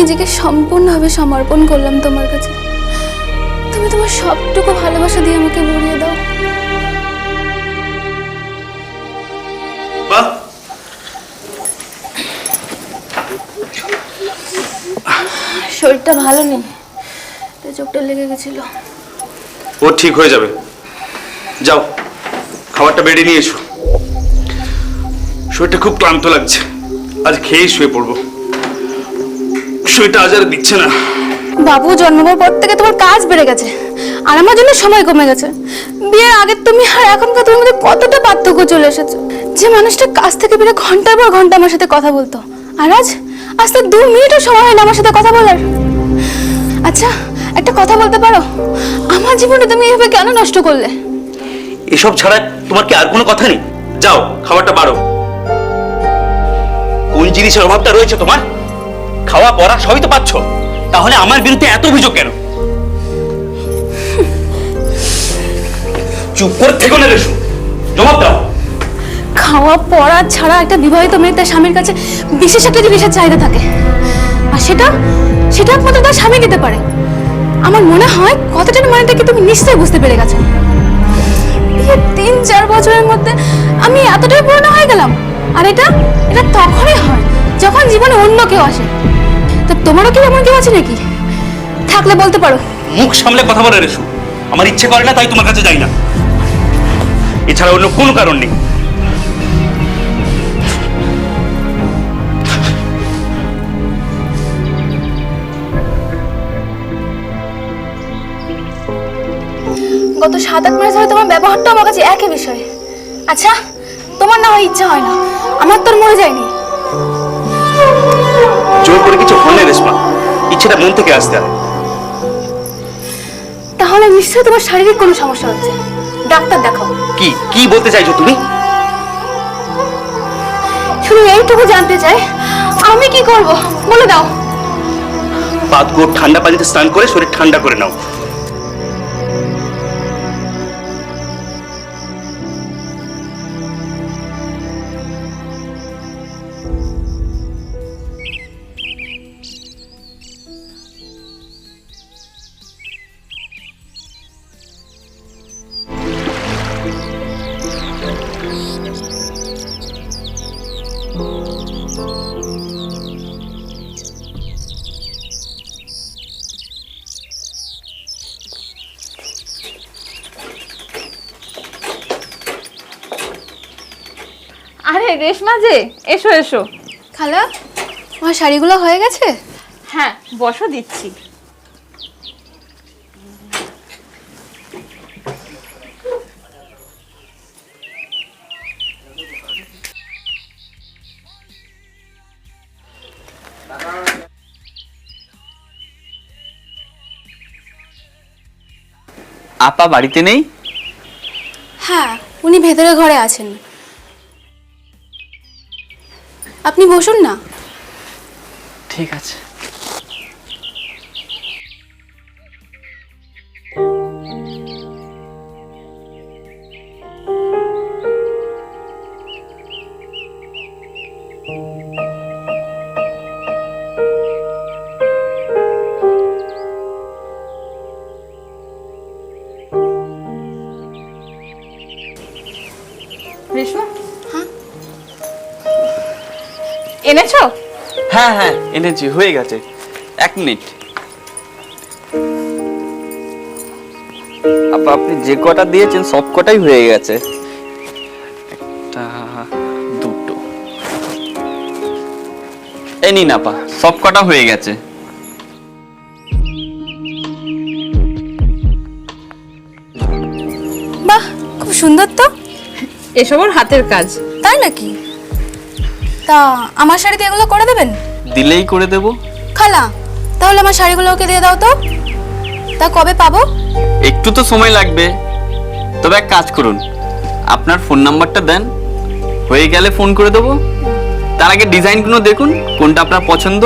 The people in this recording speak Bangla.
নিজেকে সম্পূর্ণভাবে সমর্পণ করলাম তোমার কাছে। তুমি তোমার সবটুকু ভালোবাসা দিয়ে আমাকে ভরিয়ে দাও। শরীরটা ভালো নেই, তাই চোখটা লেগে গেছিল। ও ঠিক হয়ে যাবে, যাও খাবারটা বেড়ে নিয়ে এসো। শরীরটা খুব ক্লান্ত লাগছে, আজ খেয়েই শুয়ে পড়বো। শরীরটা আজ আর দিচ্ছে না। বাবু জন্মাবার পর থেকে তোমার কাজ বেড়ে গেছে আর আমার জন্য সময় কমে গেছে। বিয়ের আগে তুমি আর এখনকার তোমার মধ্যে কতটা পার্থক্য চলে এসেছে। যে মানুষটা কাজ থেকে বেরো ঘন্টার পর ঘন্টা আমার সাথে কথা বলতো, আর আজ তো 2 মিনিটও সময় হয় না আমার সাথে কথা বলার। আচ্ছা একটা কথা বলতে পারো, আমার জীবনটা তুমি এভাবে কেন নষ্ট করলে? এসব ছাড়া তোমার কি আর কোনো কথা নেই? যাও খাবারটা বাড়ো। কোন জিনিসের অভাবটা রয়েছে তোমার? খাওয়া পড়া সবই তো পাচ্ছ, তাহলে আমার বিরুদ্ধে এত অভিযোগ কেন? চুপ করে থেকো না রেশু, জবাব দাও। খাওয়া পড়া ছাড়া একটা বিবাহিত মেয়ে তার স্বামীর কাছে বিশেষ একটা জিনিসের চাহিদা থাকে, আর সেটা একমাত্র তার স্বামী দিতে পারে। আমার মনে হয় কথাটার মানেটা কি তুমি নিশ্চয়ই বুঝতে পেরে গেছো। বিয়ের 3-4 বছরের মধ্যে আমি এতটাই পুরনো হয়ে গেলাম, আর এটা তখনই হয় যখন জীবনে অন্য কেউ আসে। তো তোমারও কি এমন কেউ আছে নাকি? থাকলে বলতে পারো। মুখ সামলে কথা বলে রেশু, আমার ইচ্ছে করে না তাই তোমার কাছে যাই না, এছাড়া অন্য কোনো কারণ নেই। গত 7-8 মাস ধরে তোমার ব্যবহারটা আমার কাছে একই বিষয়। আচ্ছা তোমার না হয় ইচ্ছা হয় না, আমার তোর মরে যায়নি। জোর করে কিছু হলে রেশমা, ইচ্ছেটা মন থেকে আসতে হয়। তাহলে নিশ্চয়ই তোমার শারীরিক কোনো সমস্যা হচ্ছে, ডাক্তার দেখাও। কি বলতে চাইছো তুমি? শুধু এইটুকু জানতে চাই, আমি কি করব বলে দাও। পাতগো ঠান্ডা পানিতে স্নান করে শরীর ঠান্ডা করে নাও। আরে রেশমা যে, এসো এসো। খালা আমার শাড়িগুলো হয়ে গেছে? হ্যাঁ বসো, দিচ্ছি। আপা বাড়িতে নেই? হ্যাঁ উনি ভেতরে ঘরে আছেন, আপনি বসুন না। ঠিক আছে। রেশমা হ্যাঁ এনেছো? হ্যাঁ হ্যাঁ এনেছি, হয়ে গেছে। 1 মিনিট। আপা আপনি যে কটা দিয়েছেন সব কটাই হয়ে গেছে। 1টা 2টো এই নিন আপা, সব কটা হয়ে গেছে। বাহ খুব সুন্দর তো। এসব ওর হাতের কাজ। তাই নাকি? তা আমার শাড়িতে এগুলো করে দেবেন? দিলেই করে দেব। খালা তাহলে আমার শাড়িগুলো ওকে দিয়ে দাও তো। তা কবে পাবো? একটু তো সময় লাগবে, তবে এক কাজ করুন, আপনার ফোন নাম্বারটা দেন, হয়ে গেলে ফোন করে দেবো। তার আগে ডিজাইনগুলো দেখুন কোনটা আপনার পছন্দ,